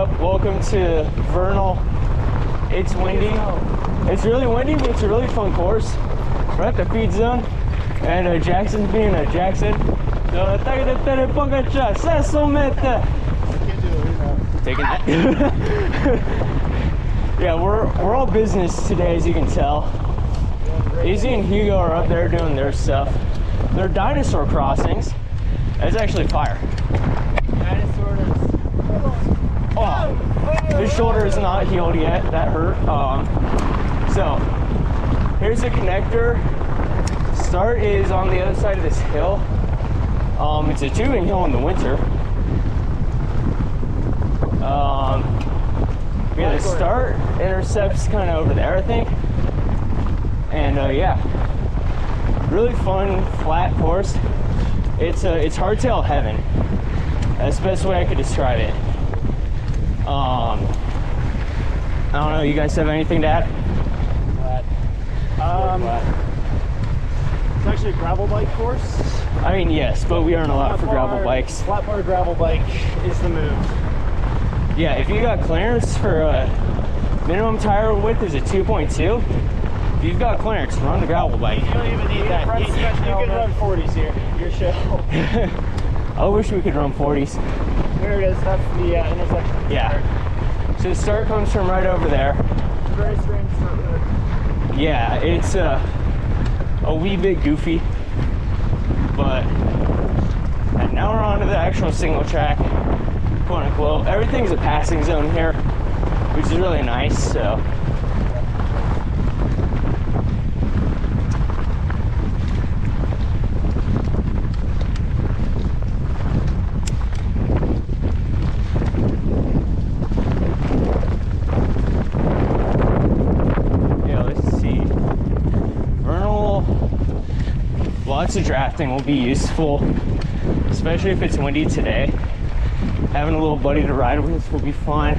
up? Welcome to Vernal. It's windy. It's really windy, but it's a really fun course. We're at the feed zone, and Jackson's being a Jackson. So, taking that. Yeah, we're all business today, as you can tell. Izzy and Hugo are up there doing their stuff. They're dinosaur crossings. That's actually fire. Oh, his shoulder is not healed yet. That hurt. So here's the connector. Start is on the other side of this hill. It's a tubing hill in the winter. Yeah, the start intercepts kind of over there, I think. And yeah, really fun flat course. It's hardtail heaven. That's the best way I could describe it. I don't know. You guys have anything to add? It's actually a gravel bike course. I mean, yes, but we aren't allowed for gravel bikes. Flat bar gravel bike is the move. Yeah, if you got clearance for minimum tire width is a 2.2. If you've got clearance, run the gravel bike. You don't even need that. You can run 40s here. Your show. I wish we could run 40s. There it is. That's the intersection. Yeah. So the start comes from right over there. Very strange start there. Yeah, it's a wee bit goofy, but and now we're on to the actual single track, quote unquote. Everything's a passing zone here, which is really nice. So. Lots of drafting will be useful, especially if it's windy today. Having a little buddy to ride with will be fun.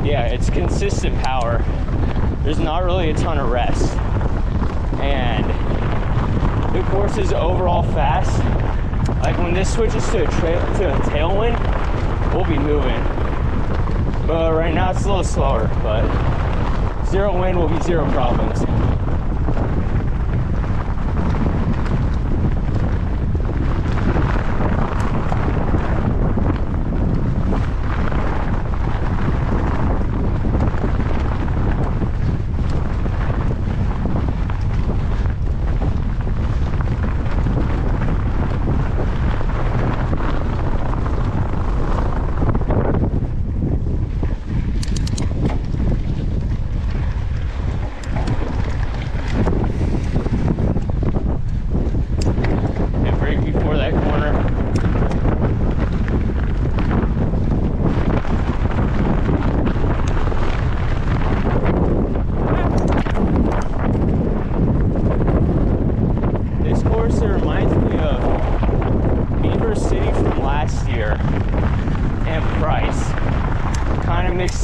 Yeah, it's consistent power. There's not really a ton of rest. And the course is overall fast. Like when this switches to a tailwind, we'll be moving. But right now it's a little slower, but zero wind will be zero problems.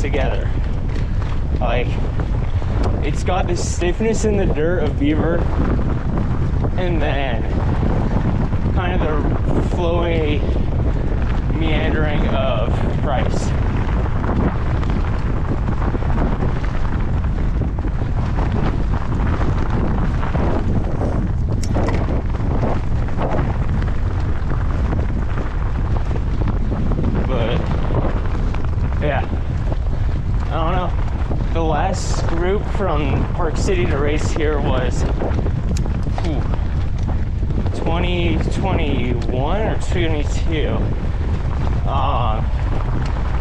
Together, like it's got this stiffness in the dirt of Beaver, and then kind of the flowy meandering of Price. But yeah, I don't know. The last group from Park City to race here was 2021 or 22.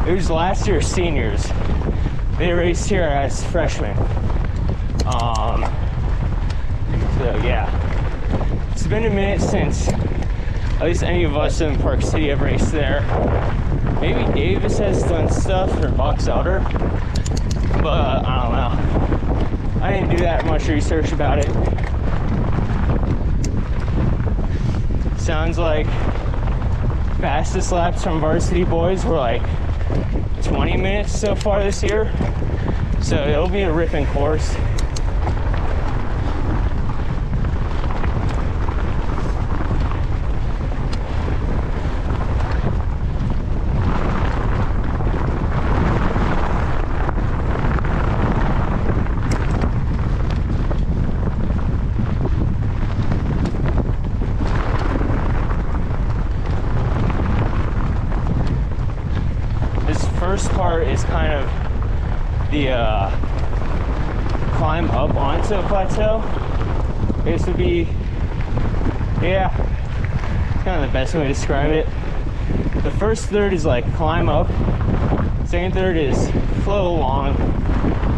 It was last year's seniors. They raced here as freshmen. So yeah, it's been a minute since at least any of us in Park City have raced there. Maybe Davis has done stuff for Box Elder, but I don't know. I didn't do that much research about it. Sounds like fastest laps from varsity boys were like 20 minutes so far this year. So it'll be a ripping course. first part is kind of the climb up onto a plateau. This would be, yeah, kind of the best way to describe it. The first third is like climb up, second third is flow along,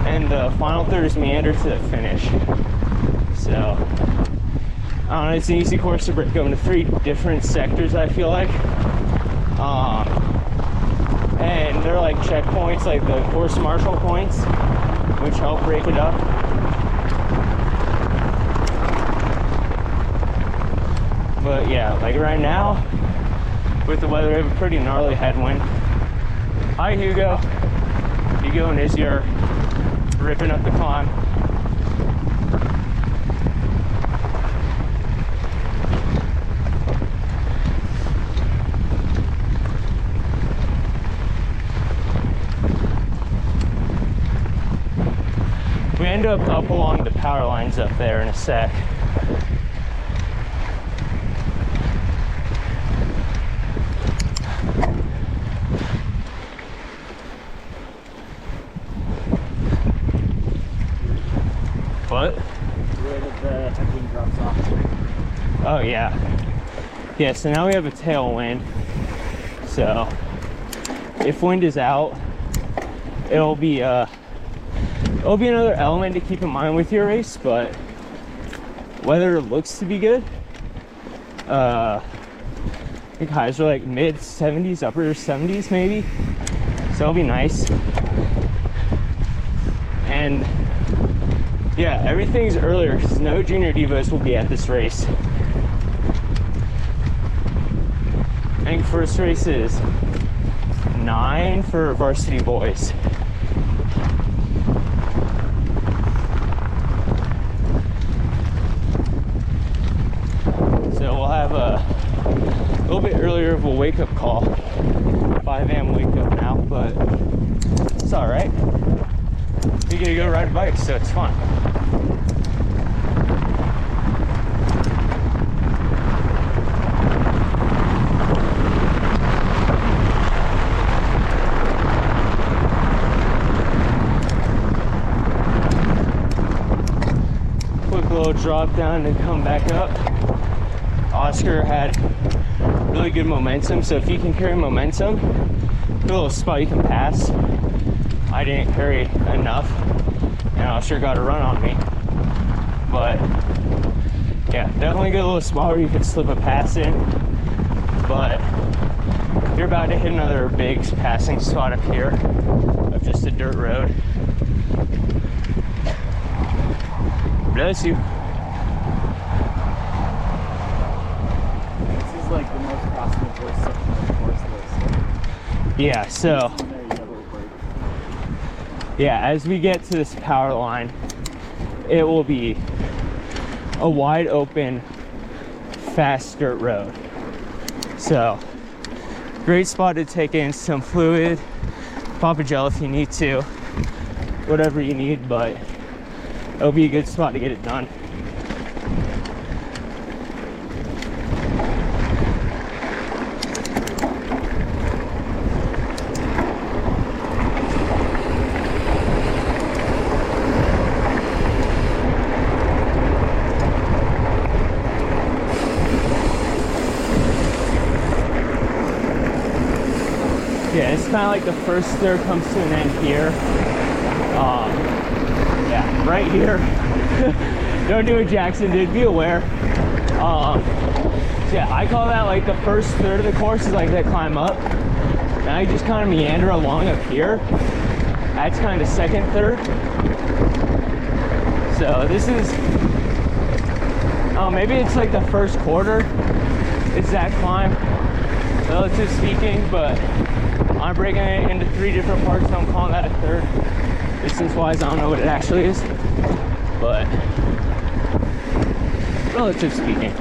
and the final third is meander to the finish. So I don't know, it's an easy course to break up into 3 different sectors, I feel like. And they're like checkpoints, like the course marshal points, which help break it up. But yeah, like right now, with the weather, we have a pretty gnarly headwind. Hi Hugo. Hugo and Izzy are ripping up the climb. We end up along the power lines up there in a sec. What? Where the headwind drops off. Oh yeah. Yeah, so now we have a tailwind. So if wind is out, it'll be another element to keep in mind with your race, but weather looks to be good. I think highs are like mid 70s, upper 70s maybe. So it'll be nice. And yeah, everything's earlier because no junior divas will be at this race. I think first race is 9 for varsity boys. So we'll have a little bit earlier of a wake-up call. 5 a.m. wake up now, but it's all right. We get to go ride bikes, so it's fun. Quick little drop down and come back up. Oscar had really good momentum, so if you can carry momentum, a little spot you can pass. I didn't carry enough, and Oscar got a run on me. But yeah, definitely get a little spot where you could slip a pass in. But you're about to hit another big passing spot up here of just a dirt road. Bless you. This is like the most crossing course section of the course list. Yeah, so There you go, little break. yeah, as we get to this power line, it will be a wide open, fast dirt road. So, great spot to take in some fluid, pop a gel if you need to, whatever you need, but it'll be a good spot to get it done. Yeah, it's kind of like the first third comes to an end here. Yeah, right here. Don't do what Jackson did, be aware. So yeah, I call that like the first third of the course is like that climb up. Now you just kind of meander along up here. That's kind of second third. So this is, maybe it's like the first quarter. It's that climb, relatively speaking, but I'm breaking it into 3 different parts, so I'm calling that a third. Distance-wise, I don't know what it actually is, but relative speaking.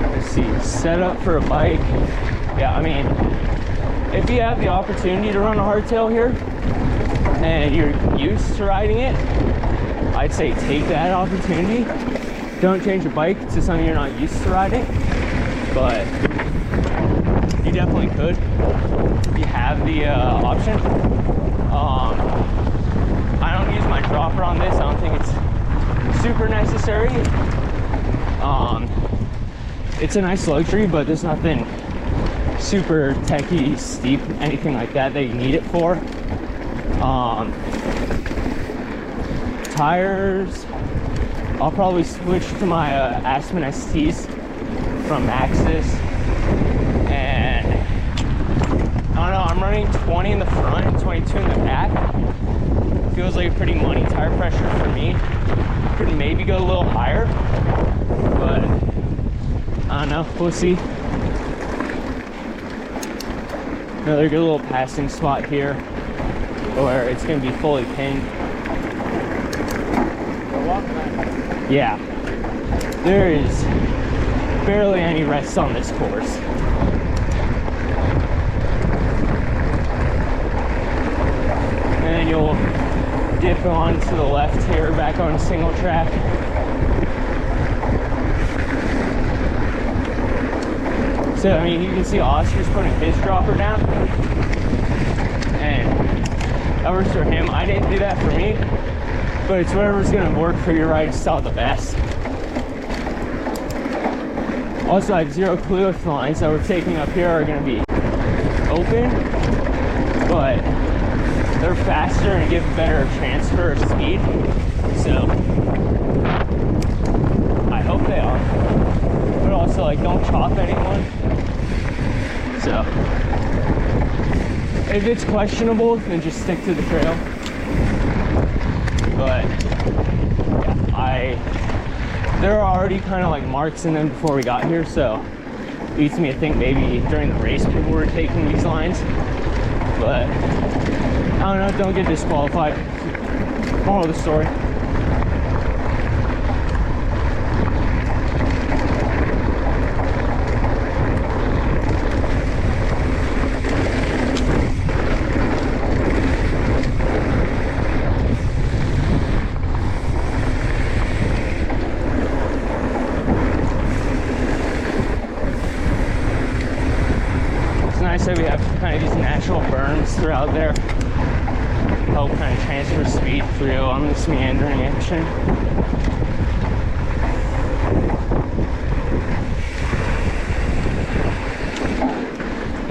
Let's see, set up for a bike. Yeah, I mean, if you have the opportunity to run a hardtail here and you're used to riding it, I'd say take that opportunity. Don't change your bike to something you're not used to riding. but you definitely could. You have the option. I don't use my dropper on this. I don't think it's super necessary. It's a nice luxury, but there's nothing super techy, steep, anything like that you need it for. Tires, I'll probably switch to my Aspen STs from Maxxis, and I don't know, I'm running 20 in the front and 22 in the back. Feels like a pretty money tire pressure for me. Could maybe go a little higher, but I don't know, we'll see. Another good little passing spot here where it's going to be fully pinned. Yeah, there is barely any rest on this course. And then you'll dip on to the left here, back on single track. So, I mean, you can see Oscar's putting his dropper down, and that works for him. I didn't do that for me, but it's whatever's gonna work for your ride style the best. Also, I have zero clue if the lines that we're taking up here are gonna be open, but they're faster and give a better transfer of speed. So, I hope they are. But also, like, don't chop anyone. So, if it's questionable, then just stick to the trail. But yeah, there are already kind of like marks in them before we got here, so it leads me to think maybe during the race people were taking these lines. But I don't know, don't get disqualified. Moral of the story. So we have kind of these natural berms throughout there, help kind of transfer speed through on this meandering action.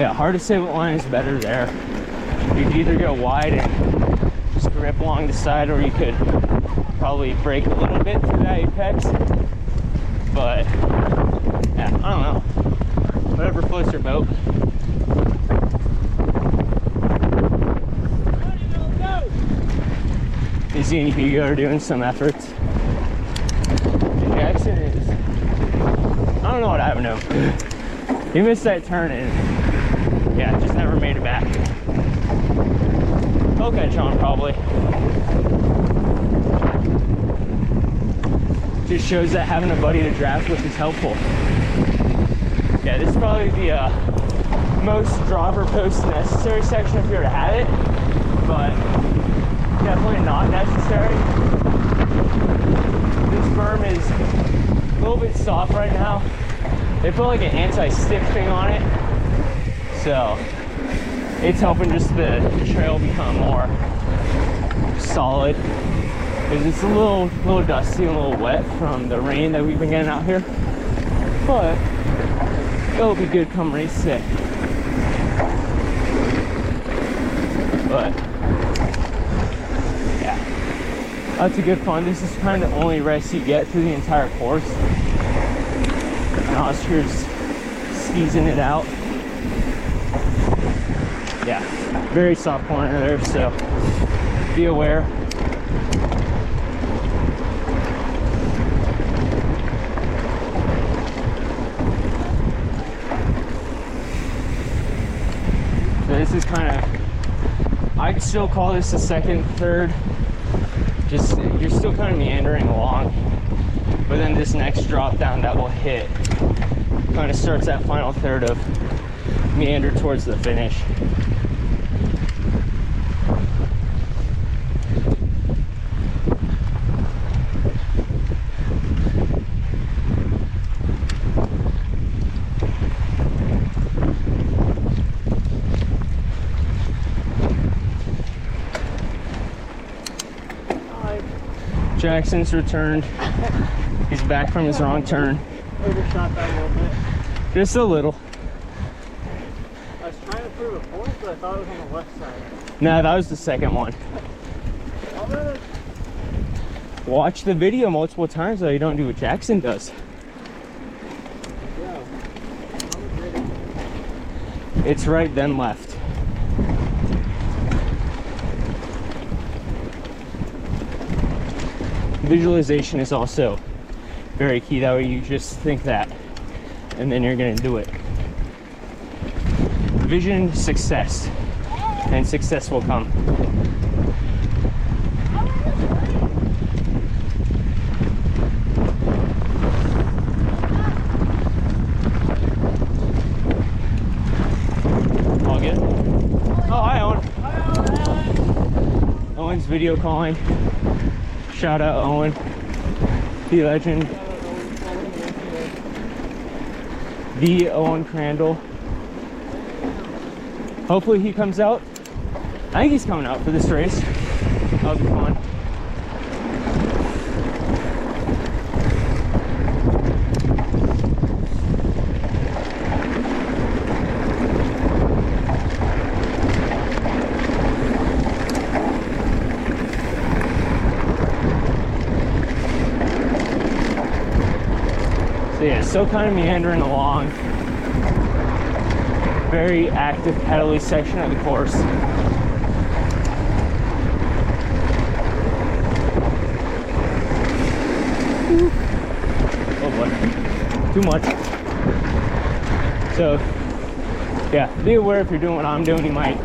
Yeah, hard to say what line is better there. You could either go wide and just grip along the side, or you could probably brake a little bit through that apex. But yeah, I don't know. Whatever floats your boat. Seeing Hugo are doing some efforts. Jackson is, I don't know what happened to him. He missed that turn and yeah, just never made it back. He'll catch on probably. Just shows that having a buddy to draft with is helpful. Yeah, this is probably the most dropper post necessary section if you were to have it, but definitely not necessary. This berm is a little bit soft right now. They put like an anti-stick thing on it, so it's helping just the trail become more solid. Because it's a little dusty and a little wet from the rain that we've been getting out here, but it'll be good come race day. But that's a good fun. This is kind of the only rest you get through the entire course. And Oscar's skeezing it out. Yeah, very soft corner there, so be aware. So this is kind of, I'd still call this the second, third. Just, you're still kind of meandering along, but then this next drop down that will hit kind of starts that final third of meander towards the finish. Jackson's returned. He's back from his wrong turn. Overshot that a little bit. Just a little. I was trying to prove a point, but I thought it was on the left side. No, that was the second one. Watch the video multiple times so you don't do what Jackson does. Yeah. It's right then left. Visualization is also very key. That way you just think that and then you're gonna do it. Vision, success, and success will come. All good? Oh, hi, Owen. Owen's video calling. Shout out Owen, the legend, the Owen Crandall. Hopefully he comes out. I think he's coming out for this race. That'll be fun. So yeah, still kind of meandering along. Very active pedally section of the course. Oh boy, too much. So yeah, be aware if you're doing what I'm doing, you might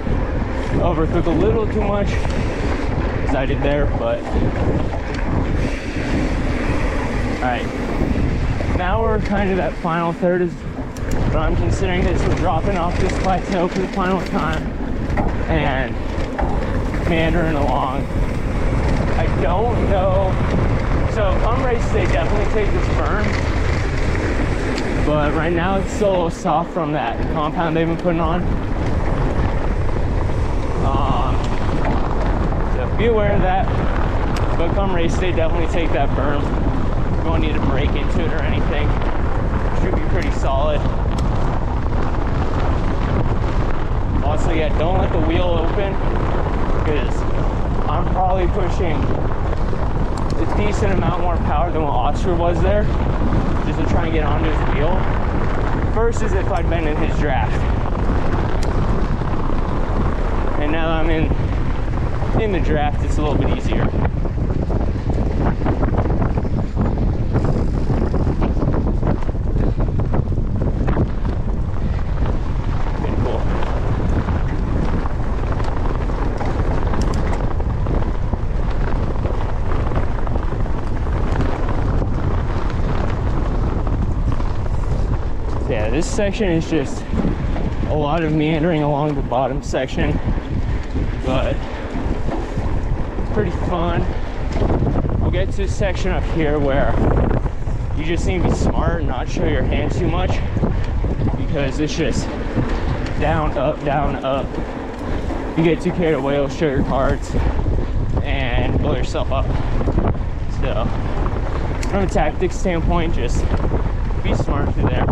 overcook a little too much, as I did there, but all right. Now we're kind of that final third is what I'm considering this. We're dropping off this plateau for the final time and meandering along. I don't know. So come race day, definitely take this berm. But right now it's still a little soft from that compound they've been putting on. So be aware of that. But come race day, definitely take that berm. You won't need to break into it or anything. Should be pretty solid. Also, yeah, don't let the wheel open because I'm probably pushing a decent amount more power than what Oscar was there just to try and get onto his wheel versus if I'd been in his draft. And now that I'm in the draft, it's a little bit easier. Yeah, this section is just a lot of meandering along the bottom section, but pretty fun. We'll get to a section up here where you just need to be smart and not show your hand too much because it's just down, up, down, up. You get too carried away, it'll show your cards and blow yourself up. So from a tactics standpoint, just be smart through there.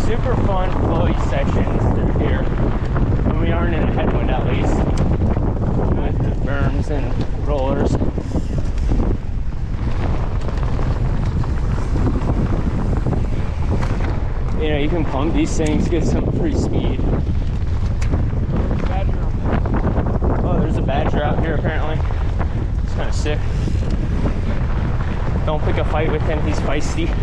Super fun flowy sections through here when we aren't in a headwind, at least with the berms and rollers. You know, you can pump these things, get some free speed. Oh, there's a badger out here apparently. It's kind of sick. Don't pick a fight with him, he's feisty.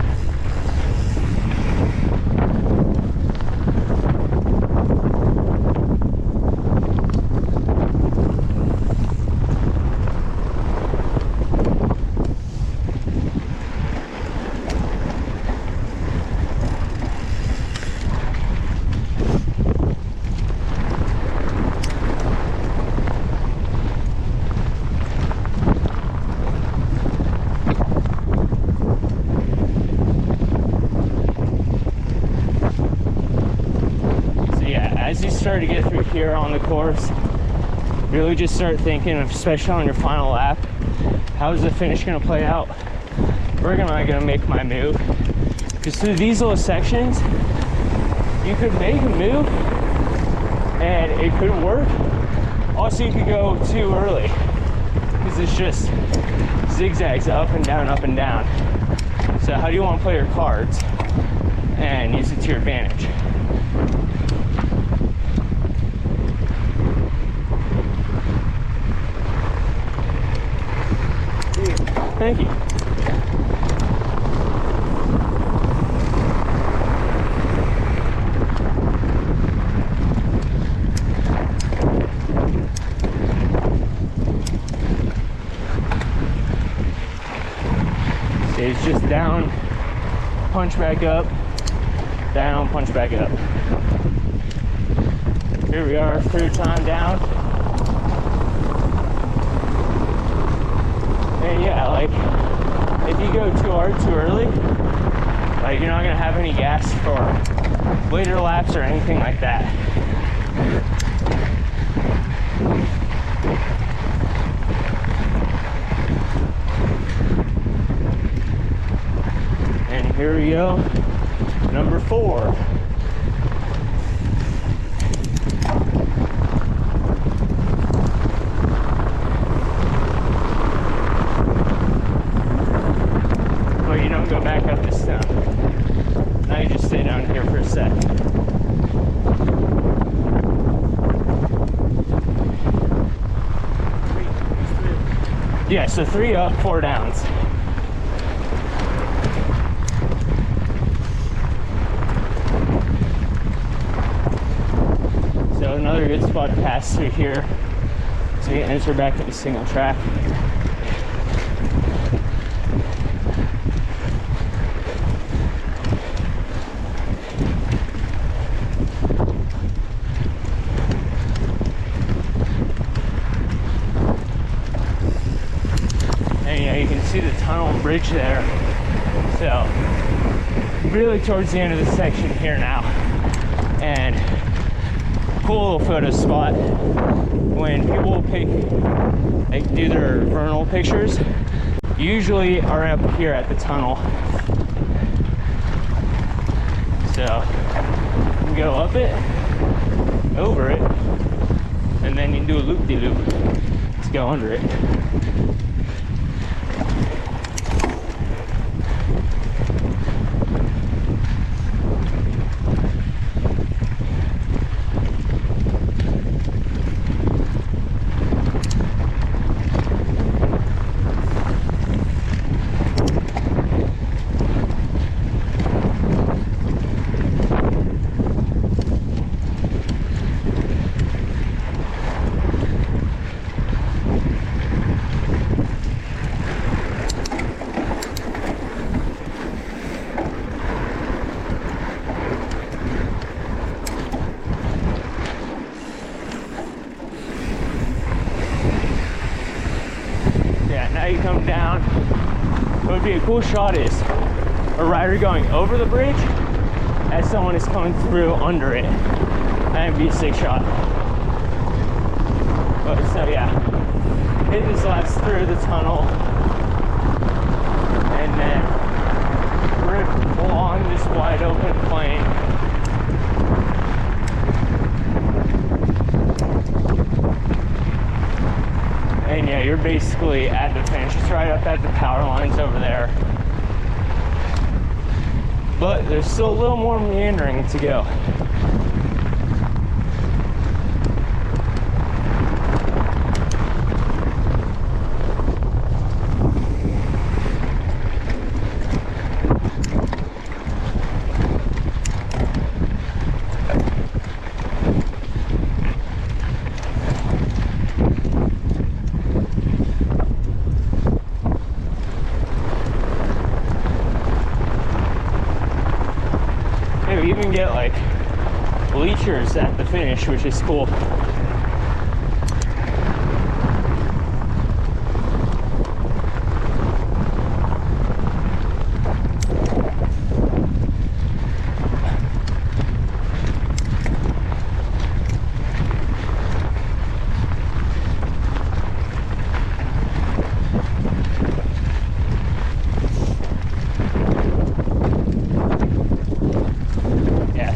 As you start to get through here on the course, really just start thinking, especially on your final lap, how is the finish going to play out? Where am I going to make my move? Because through these little sections, you could make a move and it could work. Also, you could go too early because it's just zigzags up and down, up and down. So how do you want to play your cards and use it to your advantage? Thank you. It's just down, punch back up, down, punch back up. Here we are, third time down. And yeah, like, if you go too hard too early, like, you're not gonna have any gas for later laps or anything like that. And here we go, number 4. Go back up this step. Now you just stay down here for a sec. Yeah, so 3 up, 4 downs. So another good spot to pass through here. So you enter back into single track. You can see the tunnel and bridge there. So really towards the end of the section here now. And cool little photo spot. When people do their vernal pictures, usually are up here at the tunnel. So you can go up it, over it, and then you can do a loop-de-loop to go under it. Now you come down. What would be a cool shot is a rider going over the bridge as someone is coming through under it. That'd be a sick shot. But so yeah, hit this last through the tunnel and then rip along this wide open plain. And yeah, you're basically at the finish. It's right up at the power lines over there. But there's still a little more meandering to go. we even get like bleachers at the finish, which is cool.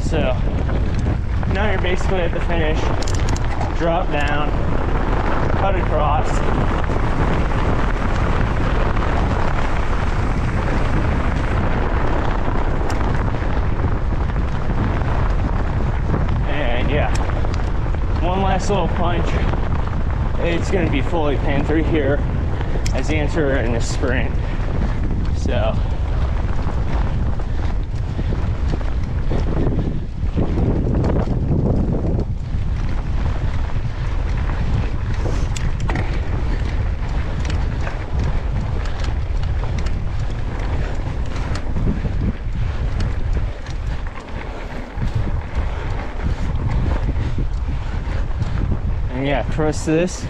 So now you're basically at the finish, drop down, cut across. And yeah, one last little punch. It's gonna be fully pinned through here as the answer in the sprint. So yeah, trust this,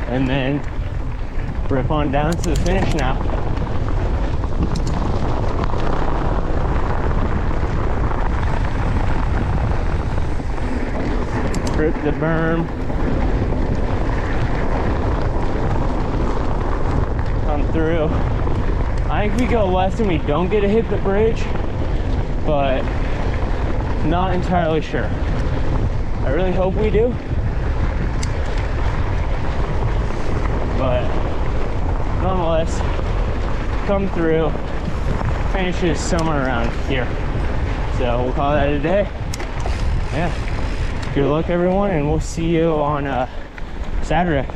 and then rip on down to the finish now. Rip the berm, come through. I think we go left and we don't get to hit the bridge, but not entirely sure. I really hope we do. But nonetheless, come through, finishes somewhere around here. So we'll call that a day. Yeah, good luck everyone, and we'll see you on Saturday.